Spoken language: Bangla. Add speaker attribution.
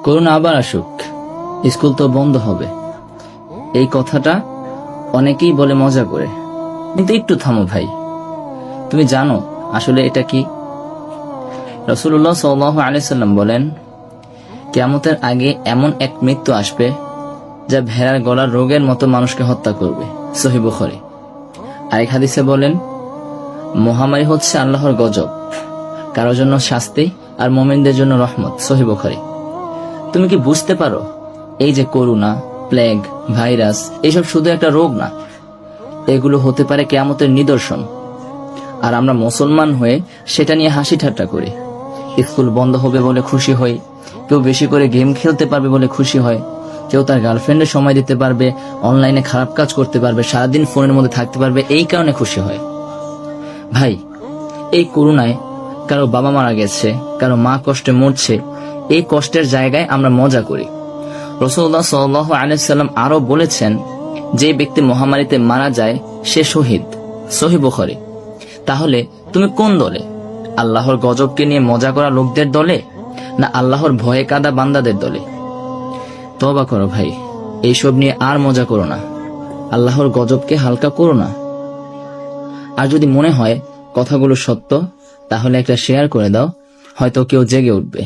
Speaker 1: করোনা আবার আসুক, স্কুল তো বন্ধ হবে, এই কথাটা অনেকেই বলে মজা করে। কিন্তু একটু থামো ভাই, তুমি জানো আসলে এটা কি? রাসূলুল্লাহ সাল্লাল্লাহু আলাইহি সাল্লাম বলেন, কিয়ামতের আগে এমন এক মৃত্যু আসবে যা ভেড়ার গলার রোগের মতো মানুষকে হত্যা করবে। সহিহ বুখারী। আরেক হাদিসে বলেন, মহামারী হচ্ছে আল্লাহর গজব, কারোর জন্য শাস্তি আর মুমিনদের জন্য রহমত। সহিহ বুখারী। তুমি কি বুঝতে পারো, এই যে করোনা, প্লেগ, ভাইরাস, এসব শুধু একটা রোগ না, এগুলো হতে পারে কিয়ামতের নিদর্শন। আর আমরা মুসলমান হয়ে সেটা নিয়ে হাসি ঠাট্টা করি। স্কুল বন্ধ হবে বলে খুশি হই, কেউ বেশি করে গেম খেলতে পারবে বলে খুশি হয়, কেউ তার গার্লফ্রেন্ডে সময় দিতে পারবে, অনলাইনে খারাপ কাজ করতে পারবে, সারাদিন ফোনের মধ্যে থাকতে পারবে, এই কারণে খুশি হয়। ভাই, এই করোনায় কারো বাবা মারা গেছে, কারো মা কষ্টে মরছে, এই কষ্টের জায়গায় আমরা মজা করি। রাসূলুল্লাহ সাল্লাল্লাহু আলাইহি সাল্লাম আরো বলেছেন, যে ব্যক্তি মহামারীতে মারা যায় সে শহীদ। সহিহ বুখারী। তাহলে তুমি কোন দলে? আল্লাহর গজবকে নিয়ে মজা করা লোকদের দলে, না আল্লাহর ভয়ে কাদা বান্দাদের দলে? তওবা করো ভাই, এইসব নিয়ে আর মজা করো না, আল্লাহর গজবকে হালকা করো না। আর যদি মনে হয় কথাগুলো সত্য, তাহলে একটা শেয়ার করে দাও, হয়তো কেউ জেগে উঠবে।